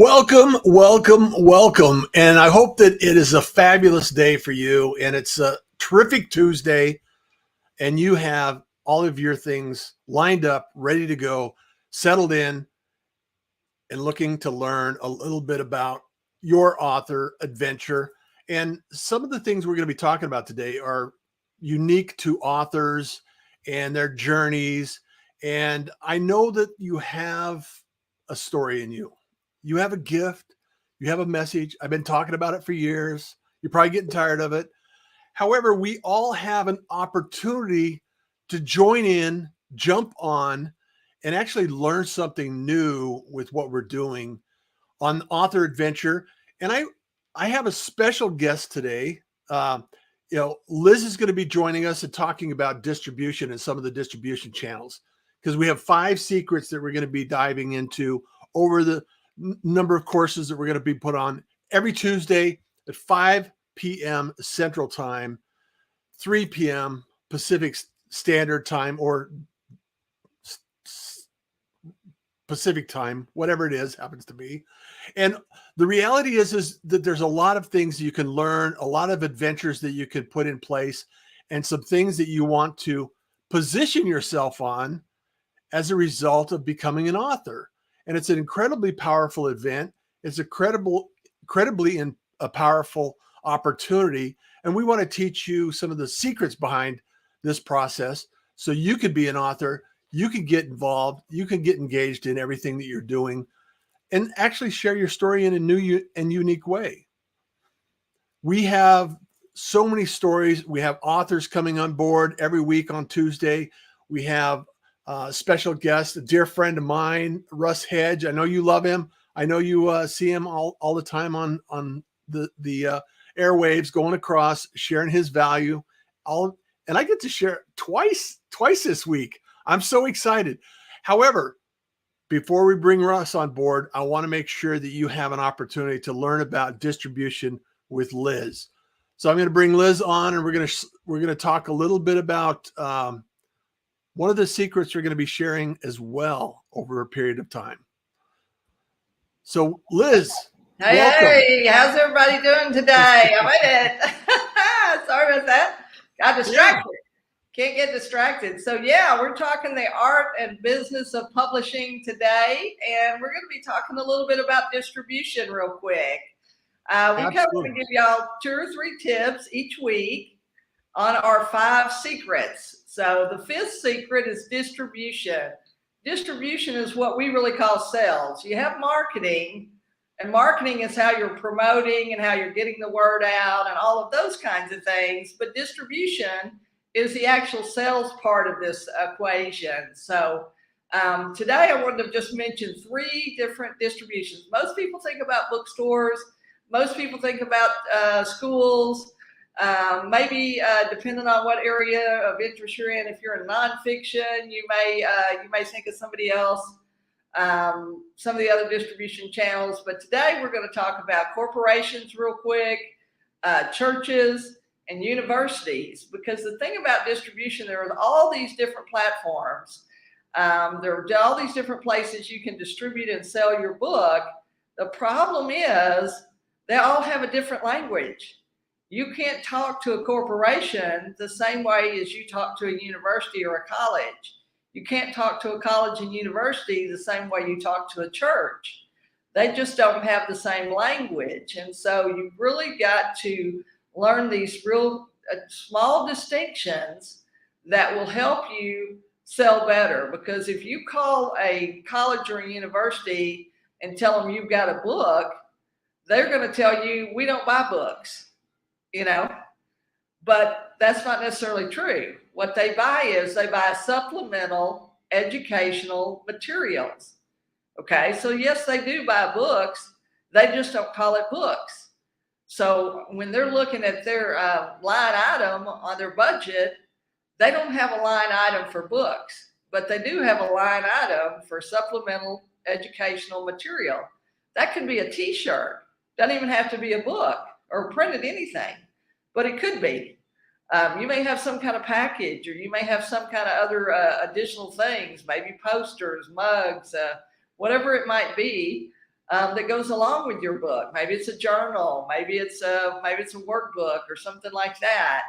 Welcome, welcome, welcome. And I hope that it is a fabulous day for you. And it's a terrific Tuesday. And you have all of your things lined up, ready to go, settled in, and looking to learn a little bit about your author adventure. And some of the things we're going to be talking about today are unique to authors and their journeys. And I know that you have a story in you. You have a gift. You have a message. I've been talking about it for years. You're probably getting tired of it. However, we all have an opportunity to join in, jump on, and actually learn something new with what we're doing on author adventure. And I have a special guest today. Liz is going to be joining us and talking about distribution and some of the distribution channels, because we have 5 secrets that we're going to be diving into over the number of courses that we're going to be put on every Tuesday at 5 p.m. Central Time, 3 p.m. Pacific Standard Time, or Pacific Time, whatever it is, happens to be. And the reality is that there's a lot of things you can learn, a lot of adventures that you can put in place, and some things that you want to position yourself on as a result of becoming an author. And it's an incredibly powerful event. It's incredibly a powerful opportunity. And we want to teach you some of the secrets behind this process so you could be an author. You can get involved. You can get engaged in everything that you're doing and actually share your story in a new and unique way. We have so many stories. We have authors coming on board every week on Tuesday. We have special guest, a dear friend of mine, Russ Hedge. I know you love him. I know you see him all the time on the airwaves, going across, sharing his value. And I get to share twice this week. I'm so excited. However, before we bring Russ on board, I want to make sure that you have an opportunity to learn about distribution with Liz. So I'm going to bring Liz on, and we're going to talk a little bit about one of the secrets we're going to be sharing as well over a period of time. So, Liz, welcome. Hey, how's everybody doing today? I made it. Sorry about that. Got distracted. Can't get distracted. So, yeah, we're talking the art and business of publishing today, and we're going to be talking a little bit about distribution real quick. We come to give y'all 2 or 3 tips each week on our 5 secrets. So the 5th secret is distribution. Distribution is what we really call sales. You have marketing, and marketing is how you're promoting and how you're getting the word out and all of those kinds of things. But distribution is the actual sales part of this equation. So today I wanted to just mention 3 different distributions. Most people think about bookstores. Most people think about schools. Maybe depending on what area of interest you're in, if you're in nonfiction, you may think of somebody else, some of the other distribution channels. But today we're going to talk about corporations real quick, churches, and universities. Because the thing about distribution, there are all these different platforms. There are all these different places you can distribute and sell your book. The problem is they all have a different language. You can't talk to a corporation the same way as you talk to a university or a college. You can't talk to a college and university the same way you talk to a church. They just don't have the same language. And so you've really got to learn these real small distinctions that will help you sell better. Because if you call a college or a university and tell them you've got a book, they're going to tell you, we don't buy books. But that's not necessarily true. What they buy supplemental educational materials. Okay, so yes, they do buy books. They just don't call it books. So when they're looking at their line item on their budget, they don't have a line item for books, but they do have a line item for supplemental educational material. That could be a t-shirt. Doesn't even have to be a book or printed anything, but it could be. You may have some kind of package, or you may have some kind of other additional things, maybe posters, mugs, whatever it might be. that goes along with your book. Maybe it's a journal, maybe it's a workbook or something like that.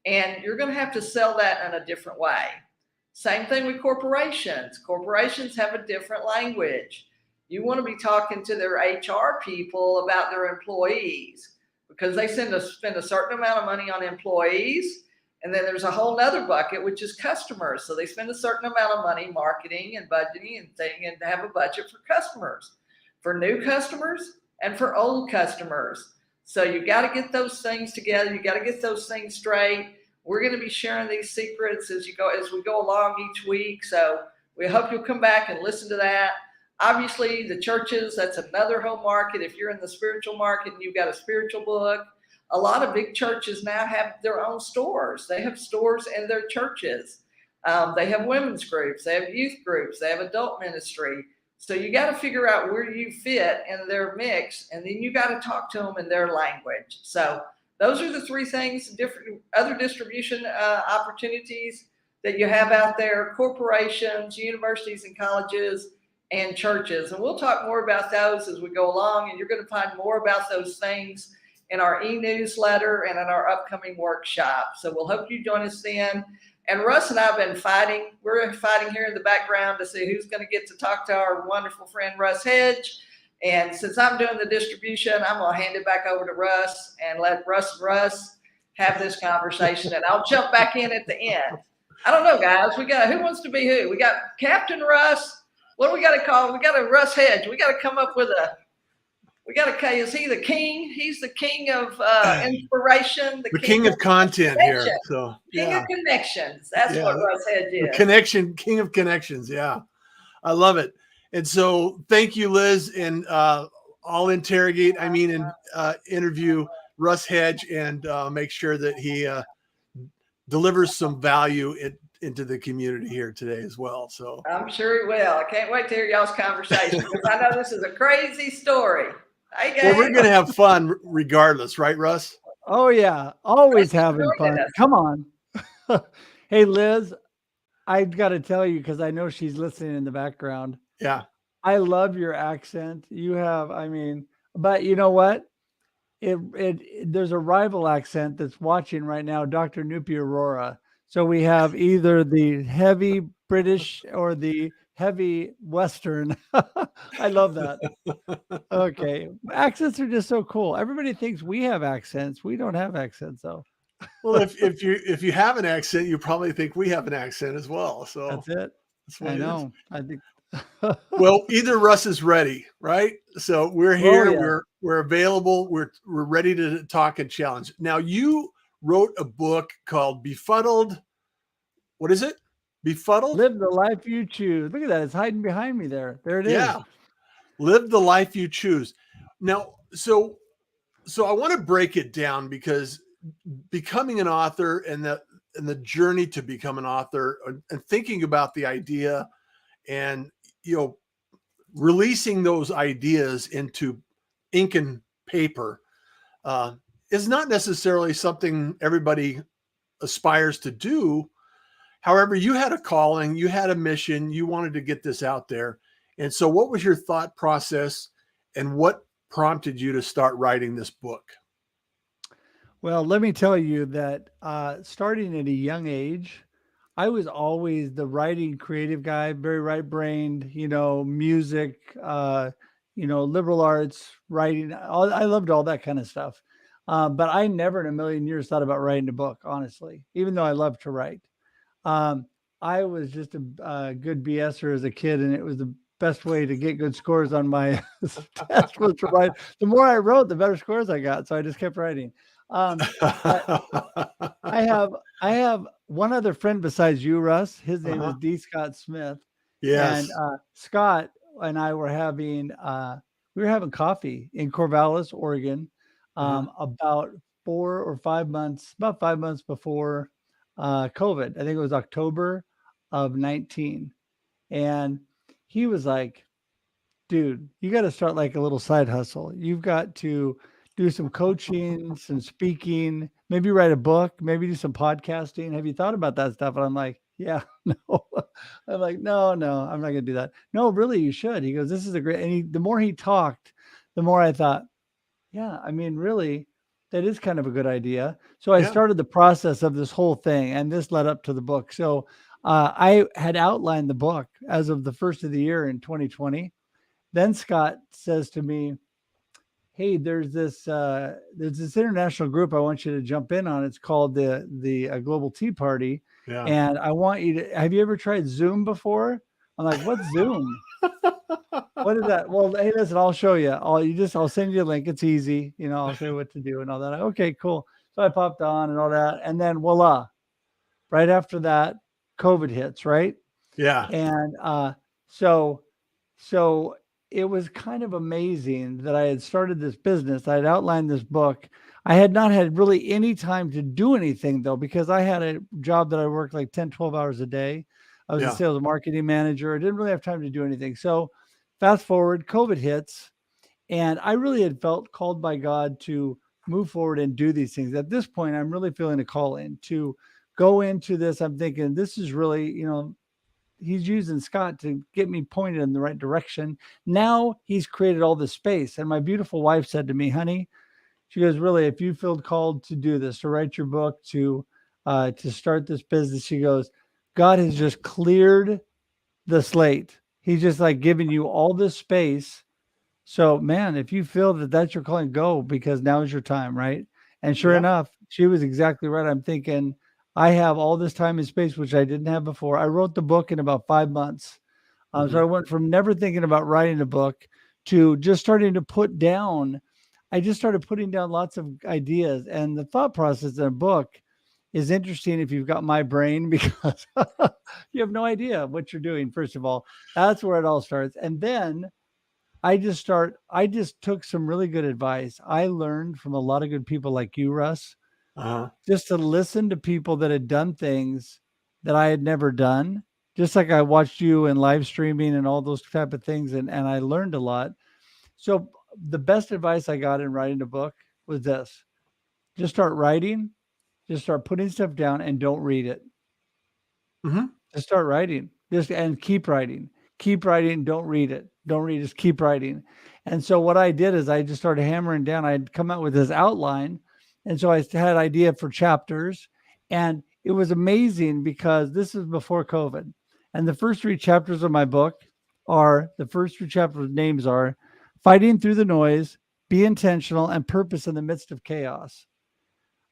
And you're going to have to sell that in a different way. Same thing with corporations. Corporations have a different language. You want to be talking to their HR people about their employees, because they spend a certain amount of money on employees. And then there's a whole other bucket, which is customers. So they spend a certain amount of money marketing and budgeting and have a budget for customers, for new customers and for old customers. So you got to get those things together. You got to get those things straight. We're going to be sharing these secrets as we go along each week. So we hope you'll come back and listen to that. Obviously, the churches, that's another home market. If you're in the spiritual market and you've got a spiritual book, a lot of big churches now have their own stores. They have stores in their churches. They have women's groups. They have youth groups. They have adult ministry. So you got to figure out where you fit in their mix, and then you got to talk to them in their language. So those are the three things, different other distribution opportunities that you have out there: corporations, universities and colleges, and churches. And we'll talk more about those as we go along, and you're going to find more about those things in our e-newsletter and in our upcoming workshop. So we'll hope you join us then. And Russ and I have been fighting. We're fighting here in the background to see who's going to get to talk to our wonderful friend Russ Hedge. And since I'm doing the distribution, I'm going to hand it back over to Russ and let Russ have this conversation. And I'll jump back in at the end. I don't know, guys. Who wants to be who? We got Captain Russ. What do we got to call? We got a Russ Hedge. We got to come up with is he the king? He's the king of inspiration. The king of content here. So king of connections. That's what Russ Hedge is. King of connections. Yeah. I love it. And so thank you, Liz. And I'll interrogate, interview Russ Hedge and make sure that he delivers some value into the community here today as well. So I'm sure he will. I can't wait to hear y'all's conversation, because I know this is a crazy story. Hey, well, we're going to have fun regardless, right, Russ? Oh yeah. Always having fun. Come on. Hey, Liz, I got to tell you, because I know she's listening in the background. Yeah. I love your accent. You have, but you know what? There's a rival accent that's watching right now, Dr. Nupi Aurora. So we have either the heavy British or the heavy Western. I love that. Okay. Accents are just so cool. Everybody thinks we have accents. We don't have accents though. Well, if you have an accent, you probably think we have an accent as well. So that's it. I know. I think. Well, either Russ is ready, right? So we're here. Oh, yeah. We're available. We're ready to talk and challenge. Now, you wrote a book called Befuddled. What is it? Befuddled? Live the life you choose. Look at that. It's hiding behind me there. There it is. Yeah. Live the life you choose. Now, so I want to break it down, because becoming an author and the journey to become an author and thinking about the idea and, releasing those ideas into ink and paper is not necessarily something everybody aspires to do. However, you had a calling, you had a mission, you wanted to get this out there. And so what was your thought process, and what prompted you to start writing this book? Well, let me tell you that starting at a young age, I was always the writing creative guy, very right-brained, music, liberal arts, writing. I loved all that kind of stuff. But I never in a million years thought about writing a book, honestly, even though I love to write. I was just a good BSer as a kid, and it was the best way to get good scores on my test was to write. The more I wrote, the better scores I got. So I just kept writing. I have one other friend besides you, Russ. His name is D. Scott Smith. Yes. And Scott and I were having coffee in Corvallis, Oregon, about 5 months before COVID. I think it was October of 19. And he was like, dude, you got to start like a little side hustle. You've got to do some coaching, some speaking, maybe write a book, maybe do some podcasting. Have you thought about that stuff? And I'm like, Yeah, no. I'm like, no, I'm not going to do that. No, really, you should. He goes, this is a great, and the more he talked, the more I thought, yeah, I mean, really, that is kind of a good idea. So I Yeah. started the process of this whole thing, and this led up to the book. So I had outlined the book as of the first of the year in 2020. Then Scott says to me, hey, there's this international group I want you to jump in on. It's called the Global Tea Party, Yeah. and I want you to. Have you ever tried Zoom before? I'm like, what's Zoom? What is that? Well, hey, listen, I'll show you. I'll send you a link. It's easy. I'll show you what to do and all that. Okay, cool. So I popped on and all that, and then voila, right after that, COVID hits, right? Yeah. And so it was kind of amazing that I had started this business. I had outlined this book. I had not had really any time to do anything though, because I had a job that I worked like 10, 12 hours a day. I was a Yeah. sales and marketing manager. I didn't really have time to do anything. So fast forward, COVID hits, and I really had felt called by God to move forward and do these things. At this point, I'm really feeling a call in to go into this. I'm thinking this is really, he's using Scott to get me pointed in the right direction. Now he's created all this space. And my beautiful wife said to me, honey, she goes, really, if you feel called to do this, to write your book, to start this business, she goes, God has just cleared the slate. He's just like giving you all this space. So, man, if you feel that that's your calling, go, because now is your time, right? And sure Yeah. enough, she was exactly right. I'm thinking, I have all this time and space, which I didn't have before. I wrote the book in about 5 months. So I went from never thinking about writing a book to just starting to put down. I just started putting down lots of ideas. And the thought process in a book is interesting if you've got my brain, because you have no idea what you're doing, first of all. That's where it all starts. And then I just took some really good advice. I learned from a lot of good people like you, Russ, Uh-huh. just to listen to people that had done things that I had never done. Just like I watched you and live streaming and all those type of things, and I learned a lot. So the best advice I got in writing a book was this: just start writing, just start putting stuff down, and don't read it. Mm-hmm. Just start writing. And keep writing. Keep writing. Don't read it. Don't read. Just keep writing. And so what I did is I just started hammering down. I'd come out with this outline, and so I had an idea for chapters, and it was amazing because this is before COVID, and the first 3 chapters of my book names are "Fighting Through the Noise," "Be Intentional," and "Purpose in the Midst of Chaos."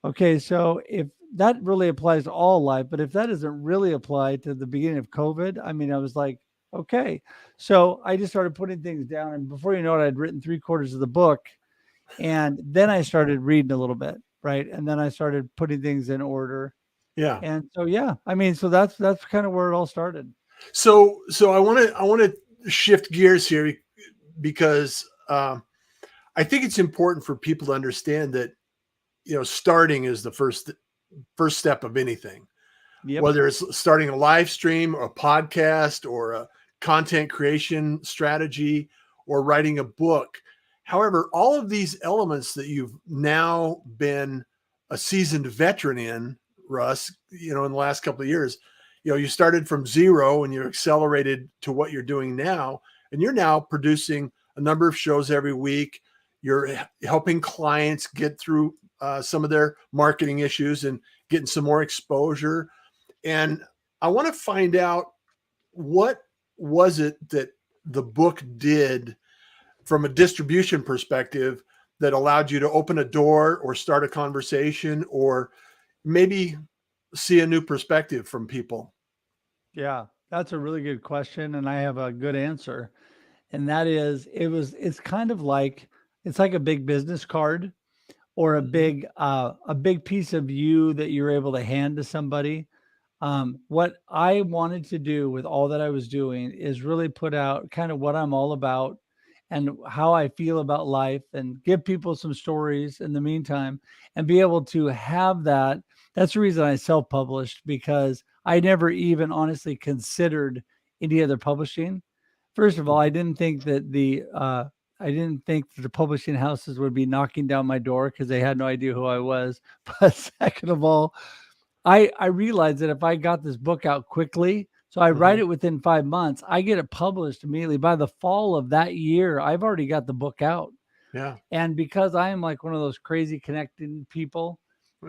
Okay, so if that really applies to all life, but if that doesn't really apply to the beginning of COVID, I mean, I was like, okay. So I just started putting things down, and before you know it, I'd written 3/4 of the book, and then I started reading a little bit, right? And then I started putting things in order, Yeah. and so yeah, I mean, so that's kind of where it all started. So I want to shift gears here because I think it's important for people to understand that starting is the first step of anything. Yep. Whether it's starting a live stream or a podcast or a content creation strategy or writing a book. However, all of these elements that you've now been a seasoned veteran in, Russ, in the last couple of years, you started from zero and you accelerated to what you're doing now. And you're now producing a number of shows every week. You're helping clients get through some of their marketing issues and getting some more exposure. And I want to find out, what was it that the book did from a distribution perspective that allowed you to open a door or start a conversation or maybe see a new perspective from people? Yeah, that's a really good question, and I have a good answer. And that is, it's kind of like, it's like a big business card, or a big piece of you that you're able to hand to somebody. What I wanted to do with all that I was doing is really put out kind of what I'm all about and how I feel about life, and give people some stories in the meantime, and be able to have that. That's the reason I self-published, because I never even honestly considered any other publishing. First of all, I didn't think that the publishing houses would be knocking down my door because they had no idea who I was. But second of all, I realized that if I got this book out quickly, so I write Mhm. it within 5 months, I get it published immediately. By the fall of that year, I've already got the book out. Yeah. And because I am like one of those crazy connecting people,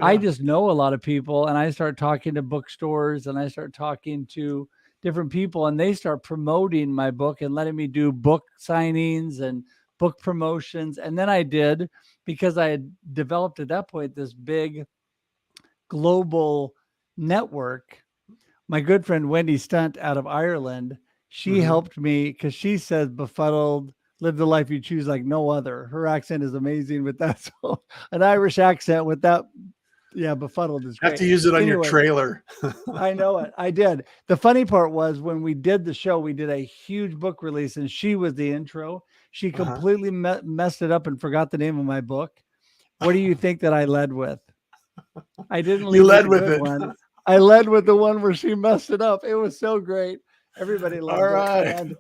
I Yeah. just know a lot of people, and I start talking to bookstores and I start talking to different people, and they start promoting my book and letting me do book signings and book promotions. And then I did, because I had developed at that point this big global network. My good friend Wendy Stunt out of Ireland, she Mhm. helped me because she says befuddled, live the life you choose like no other. Her accent is amazing with that. So an Irish accent with that, yeah, befuddled is Have great. to use it on your Anyway, trailer. I know it. I did. The funny part was when we did the show, we did a huge book release and she was the intro. She Uh-huh. completely messed it up and forgot the name of my book. What do you think that I led with? I didn't You lead with led the with good it. one. I led with the one where she messed it up. It was so great. Everybody All loved it. right. And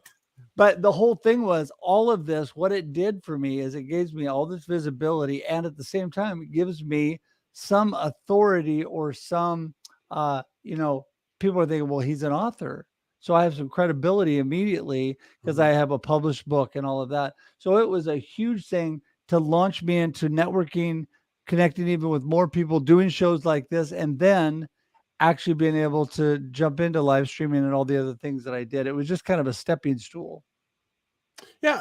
but the whole thing was all of this, what it did for me is it gives me all this visibility. And at the same time, it gives me some authority or some, you know, people are thinking, well, he's an author. So I have some credibility immediately because I Mhm. have a published book and all of that. So it was a huge thing to launch me into networking, connecting even with more people, doing shows like this, and then actually being able to jump into live streaming and all the other things that I did. It was just kind of a stepping stool. Yeah,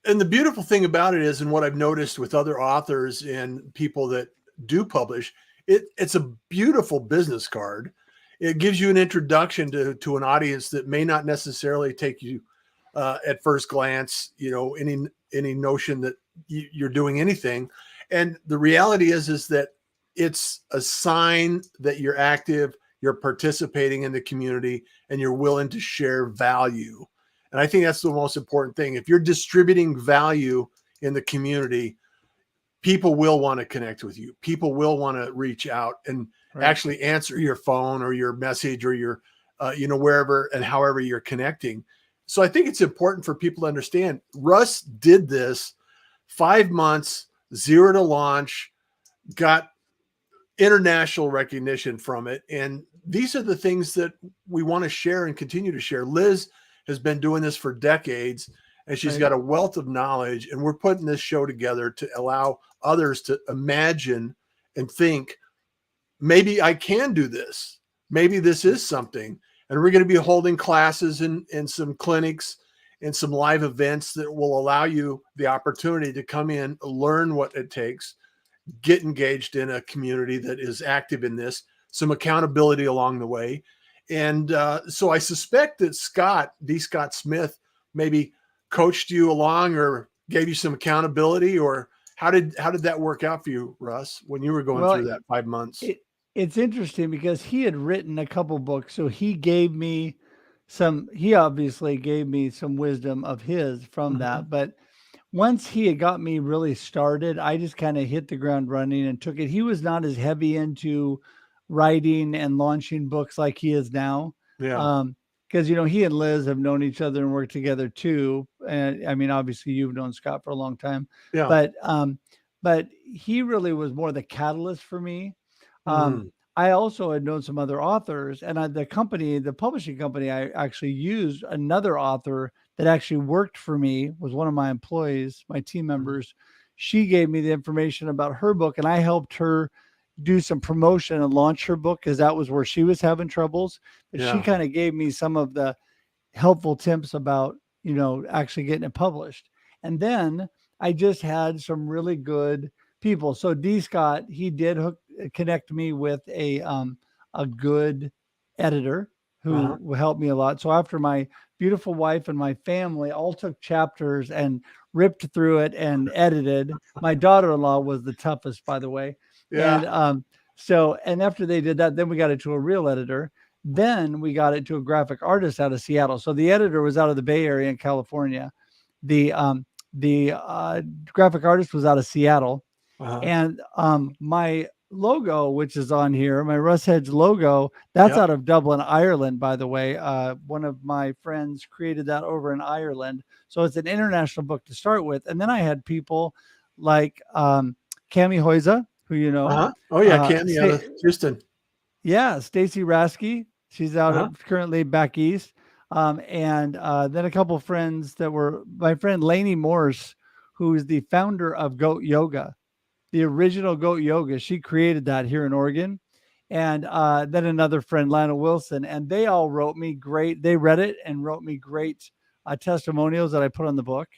and the beautiful thing about it is, and what I've noticed with other authors and people that do publish, it's a beautiful business card. It gives you an introduction to an audience that may not necessarily take you at first glance, any notion that you're doing anything. And the reality is that it's a sign that you're active, you're participating in the community, and you're willing to share value. And I think that's the most important thing. If you're distributing value in the community, people will want to connect with you. People will want to reach out and Right. actually answer your phone or your message or your, wherever and however you're connecting. So I think it's important for people to understand Russ did this 5 months, zero to launch, got international recognition from it. And these are the things that we want to share and continue to share. Liz has been doing this for decades and she's Right. got a wealth of knowledge. And we're putting this show together to allow others to imagine and think, maybe I can do this. Maybe this is something. And we're going to be holding classes and some clinics and some live events that will allow you the opportunity to come in, learn what it takes, get engaged in a community that is active in this, some accountability along the way. And so I suspect that D. Scott Smith, maybe coached you along or gave you some accountability, or how did that work out for you, Russ, when you were going Well, through that 5 months? it's interesting because he had written a couple books. So he gave me he obviously gave me some wisdom of his from Mhm. that. But once he had got me really started, I just kind of hit the ground running and took it. He was not as heavy into writing and launching books like he is now. Yeah. Because he and Liz have known each other and worked together too. And I mean, obviously you've known Scott for a long time, Yeah. but but he really was more the catalyst for me. Um, Mm. I also had known some other authors, and the publishing company, I actually used another author that actually worked for me, was one of my employees, my team Mhm. members. She gave me the information about her book, and I helped her do some promotion and launch her book because that was where she was having troubles. But she Yeah. kind of gave me some of the helpful tips about, actually getting it published. And then I just had some really good people. So D. Scott, he did connect me with a good editor Uh-huh. who helped me a lot. So after my beautiful wife and my family all took chapters and ripped through it and edited, my daughter-in-law was the toughest, by the way. Yeah. And and after they did that, then we got it to a real editor. Then we got it to a graphic artist out of Seattle. So the editor was out of the Bay Area in California. The graphic artist was out of Seattle, Uh-huh. and my logo, which is on here, my Russ Hedge logo, that's Yep. out of Dublin, Ireland. By the way, one of my friends created that over in Ireland. So it's an international book to start with. And then I had people like Cami Hoyza, who Uh-huh. Oh yeah, Cammy out say, of Houston. Yeah, Stacy Rasky. She's out Uh-huh. currently back east. And then a couple friends that were my friend Lainey Morse, who is the founder of Goat Yoga, the original Goat Yoga. She created that here in Oregon. And then another friend, Lionel Wilson, and they all wrote me great. They read it and wrote me great testimonials that I put on the book.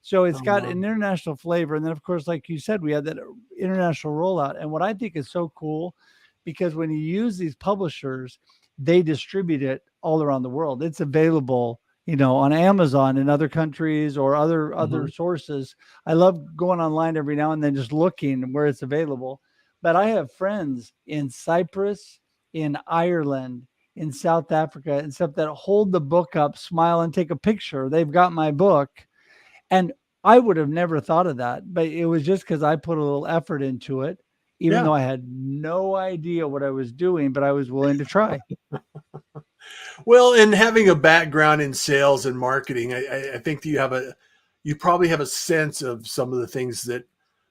So it's Oh, got wow. an international flavor. And then, of course, like you said, we had that international rollout. And what I think is so cool, because when you use these publishers, they distribute it all around the world. It's available, on Amazon in other countries or other Mhm. sources. I love going online every now and then, just looking where it's available. But I have friends in Cyprus, in Ireland, in South Africa, and stuff that hold the book up, smile, and take a picture. They've got my book. And I would have never thought of that, but it was just because I put a little effort into it, even Yeah. though I had no idea what I was doing, but I was willing to try. Well, and having a background in sales and marketing, I think that you probably have a sense of some of the things that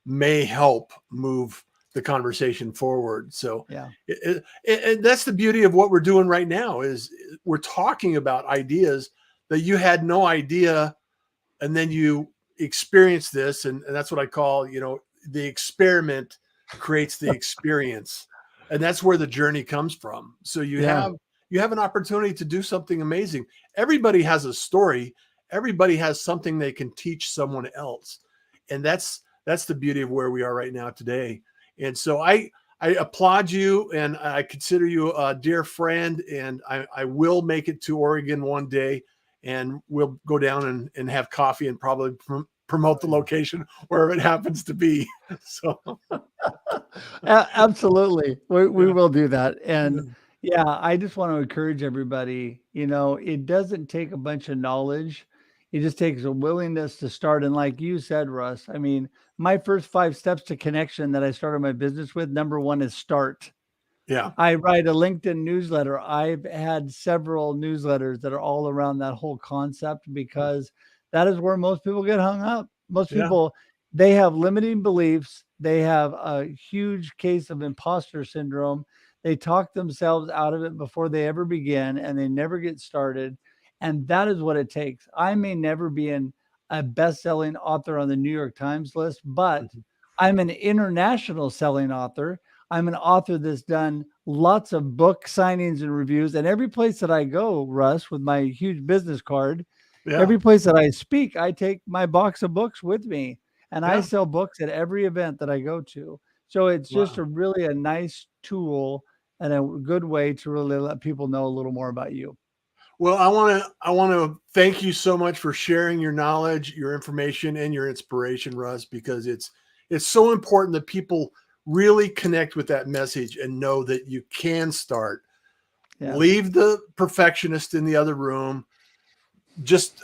may help move the conversation forward. So Yeah. that's the beauty of what we're doing right now is we're talking about ideas that you had no idea, and then you experience this, and that's what I call, the experiment creates the experience, and that's where the journey comes from. So Yeah. you have an opportunity to do something amazing. Everybody has a story. Everybody has something they can teach someone else, and that's the beauty of where we are right now today. And so I applaud you, and I consider you a dear friend, and I will make it to Oregon one day, and we'll go down and have coffee and probably promote the location wherever it happens to be. So Absolutely. We yeah, will do that. yeah, And yeah, I just want to encourage everybody, it doesn't take a bunch of knowledge. It just takes a willingness to start. And like you said, Russ, I mean, my first 5 steps to connection that I started my business with, number one is start. yeah, I write a LinkedIn newsletter. I've had several newsletters that are all around that whole concept because that is where most people get hung up. Most yeah, people, they have limiting beliefs. They have a huge case of imposter syndrome. They talk themselves out of it before they ever begin and they never get started. And that is what it takes. I may never be a best-selling author on the New York Times list, but mhm, I'm an international selling author. I'm an author that's done lots of book signings and reviews. And every place that I go, Russ, with my huge business card, yeah, every place that I speak, I take my box of books with me and I yeah. sell books at every event that I go to. So it's just Wow. a really a nice tool and a good way to really let people know a little more about you. Well, I want to thank you so much for sharing your knowledge, your information, and your inspiration, Russ, because it's so important that people really connect with that message and know that you can start. Yeah. Leave the perfectionist in the other room. Just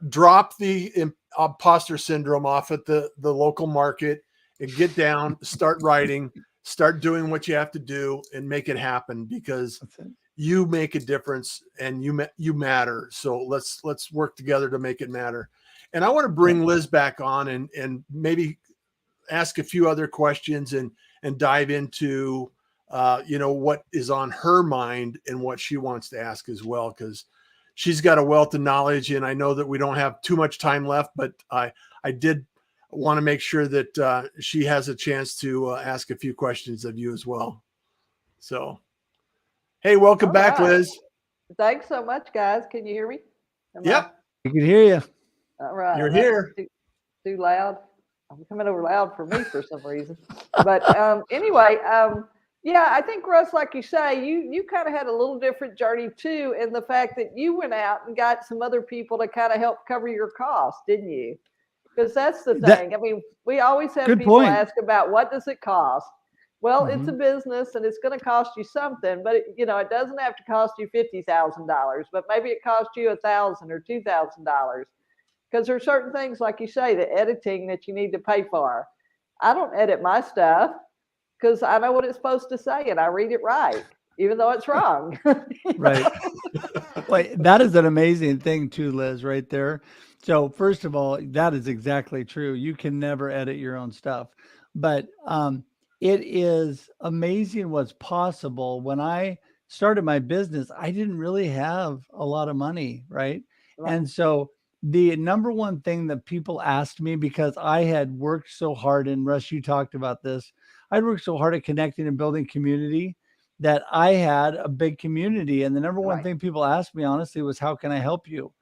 drop the imposter syndrome off at the local market and get down, start writing, start doing what you have to do, and make it happen because That's it. you make a difference and you matter. So let's work together to make it matter. And I want to Yep. bring Liz back on and maybe ask a few other questions and dive into what is on her mind and what she wants to ask as well, because she's got a wealth of knowledge. And I know that we don't have too much time left, but I did want to make sure that she has a chance to ask a few questions of you as well. So, hey, welcome All back, right. Liz. Thanks so much, guys. Can you hear me? Am I Yep, I can hear you. all right? you're That here. too loud. I'm coming over loud for me for some reason. But anyway, yeah, I think Russ, like you say, you kind of had a little different journey too, in the fact that you went out and got some other people to kind of help cover your costs, didn't you? Because that's the That thing. I mean, we always have good people point. ask about what does it cost. Well, it's a Mhm. business and it's going to cost you something, but it doesn't have to cost you $50,000, but maybe it costs you $1,000 or $2,000 because there's certain things, like you say, the editing that you need to pay for. I don't edit my stuff because I know what it's supposed to say and I read it right, even though it's wrong. Right. Well, that is an amazing thing too, Liz, right there. So first of all, that is exactly true. You can never edit your own stuff. But it is amazing what's possible. When I started my business, I didn't really have a lot of money, right? Right. And so the number one thing that people asked me, because I had worked so hard, and Russ, you talked about this, I'd worked so hard at connecting and building community that I had a big community. And the number one Right. thing people asked me, honestly, was, how can I help you?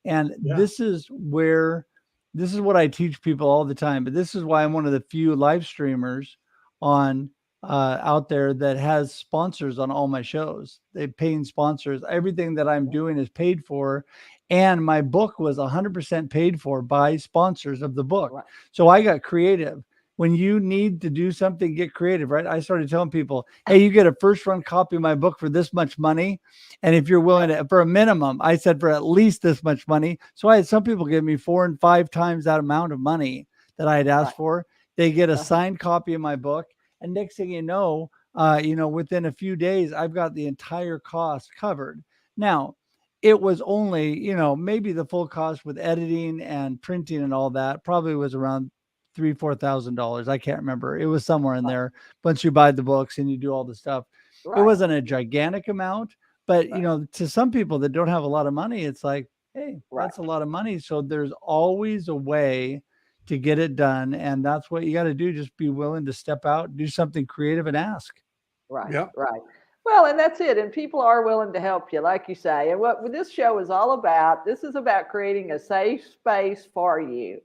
And Yeah. this is what I teach people all the time. But this is why I'm one of the few live streamers on out there that has sponsors on all my shows. They paying sponsors. Everything that I'm doing is paid for. And my book was 100% paid for by sponsors of the book. Right. So I got creative. When you need to do something, get creative, right? I started telling people, hey, you get a first run copy of my book for this much money. And if you're willing to, for a minimum, I said for at least this much money. So I had some people give me 4 and 5 times that amount of money that I had asked for. They get a signed copy of my book. And next thing you know, within a few days, I've got the entire cost covered. Now, it was only, maybe the full cost with editing and printing and all that probably was around $3,000-$4,000. I can't remember. It was somewhere in there. Once you buy the books and you do all the stuff, it wasn't a gigantic amount, but to some people that don't have a lot of money, it's like, hey, that's a lot of money. So there's always a way to get it done. And that's what you got to do. Just be willing to step out, do something creative, and ask. Right. Yep. Right. Well, and that's it. And people are willing to help you, like you say. And what this show is all about, this is about creating a safe space for you.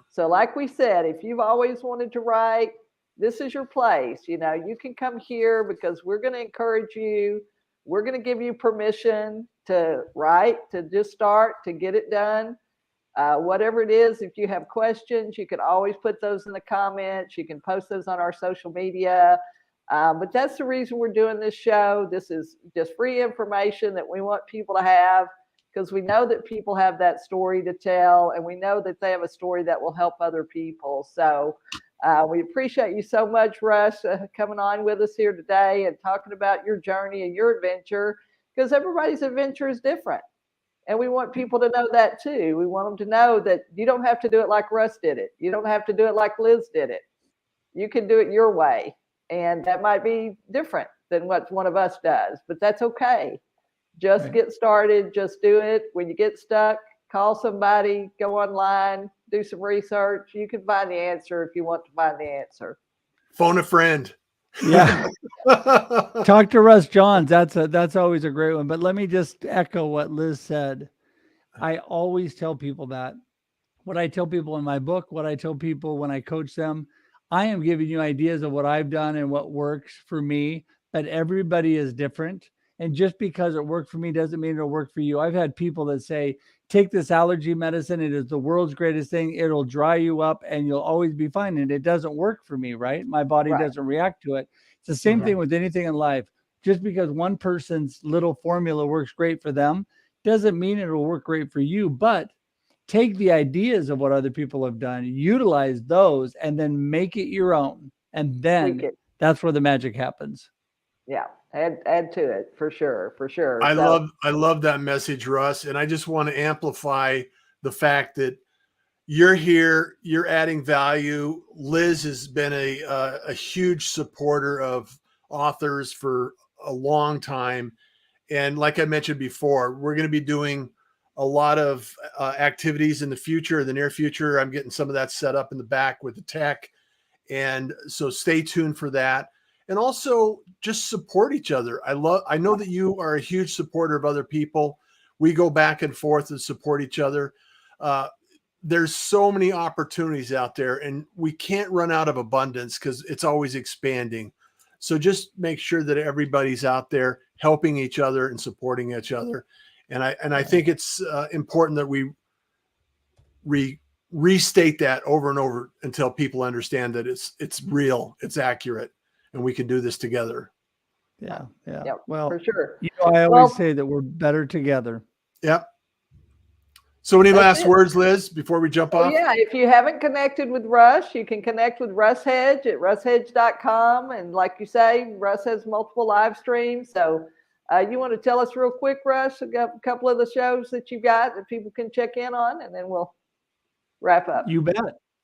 So like we said, if you've always wanted to write, this is your place. You can come here because we're going to encourage you. We're going to give you permission to write, to just start, to get it done. Whatever it is, if you have questions, you can always put those in the comments. You can post those on our social media. But that's the reason we're doing this show. This is just free information that we want people to have, because we know that people have that story to tell, and we know that they have a story that will help other people. So we appreciate you so much, Russ, coming on with us here today and talking about your journey and your adventure, because everybody's adventure is different. And we want people to know that too. We want them to know that you don't have to do it like Russ did it. You don't have to do it like Liz did it. You can do it your way. And that might be different than what one of us does, but that's okay. Just get started. Just do it. When you get stuck, call somebody, go online, do some research. You can find the answer if you want to find the answer. Phone a friend. Yeah. Talk to Russ Johns. That's always a great one. But let me just echo what Liz said. I always tell people that. What I tell people in my book, what I tell people when I coach them, I am giving you ideas of what I've done and what works for me, but everybody is different. And just because it worked for me doesn't mean it'll work for you. I've had people that say, take this allergy medicine. It is the world's greatest thing. It'll dry you up and you'll always be fine. And it doesn't work for me, right? My body doesn't react to it. It's the same thing with anything in life. Just because one person's little formula works great for them doesn't mean it'll work great for you. But take the ideas of what other people have done, utilize those, and then make it your own. And then that's where the magic happens. Yeah. Add to it for sure. For sure. I love that message, Russ. And I just want to amplify the fact that you're here, you're adding value. Liz has been a huge supporter of authors for a long time. And like I mentioned before, we're going to be doing a lot of activities in the future, the near future. I'm getting some of that set up in the back with the tech. And so stay tuned for that. And also just support each other. I know that you are a huge supporter of other people. We go back and forth and support each other. There's so many opportunities out there, and we can't run out of abundance because it's always expanding. So just make sure that everybody's out there helping each other and supporting each other. And I think it's important that we restate that over and over until people understand that it's real, it's accurate, and we can do this together. Yeah. Yep, Well, for sure. I always say that we're better together. Yep. So any last words, Liz, before we jump off? Yeah, if you haven't connected with Russ, you can connect with Russ Hedge at russhedge.com. And like you say, Russ has multiple live streams. So you want to tell us real quick, Russ, a couple of the shows that you got that people can check in on, and then we'll wrap up. You bet.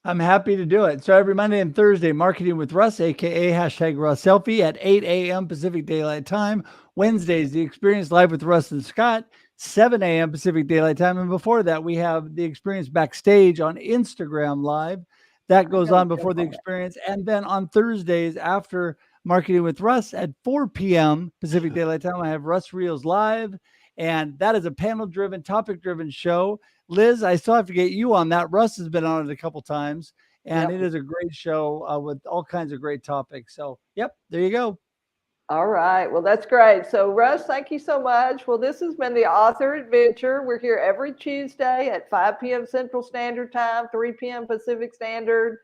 I'm happy to do it. So every Monday and Thursday, Marketing with Russ, aka Russ Selfie, at 8 a.m. Pacific Daylight Time. Wednesdays, The Experience Live with Russ and Scott, 7 a.m. Pacific Daylight Time. And before that, we have The Experience Backstage on Instagram Live. That goes on before The Experience. And then on Thursdays, after Marketing with Russ at 4 p.m. Pacific Daylight Time, I have Russ Reels Live. And that is a panel-driven, topic-driven show. Liz, I still have to get you on that. Russ has been on it a couple times, and it is a great show with all kinds of great topics. So, yep, there you go. All right. Well, that's great. So, Russ, thank you so much. Well, this has been the Author Adventure. We're here every Tuesday at 5 p.m. Central Standard Time, 3 p.m. Pacific Standard,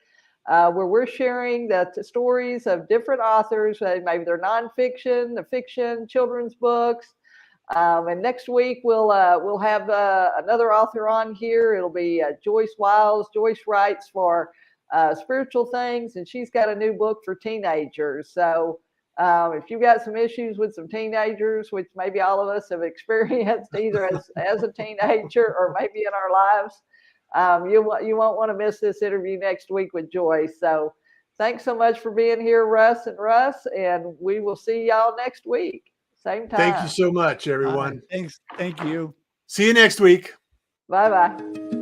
where we're sharing the stories of different authors. Maybe they're nonfiction, the fiction, children's books. And next week we'll have another author on here. It'll be Joyce Wiles. Joyce writes for spiritual things, and she's got a new book for teenagers. So if you've got some issues with some teenagers, which maybe all of us have experienced either as a teenager or maybe in our lives, you won't want to miss this interview next week with Joyce. So thanks so much for being here, Russ, and we will see y'all next week. Same time. Thank you so much, everyone. Thanks. Thank you. See you next week. Bye-bye.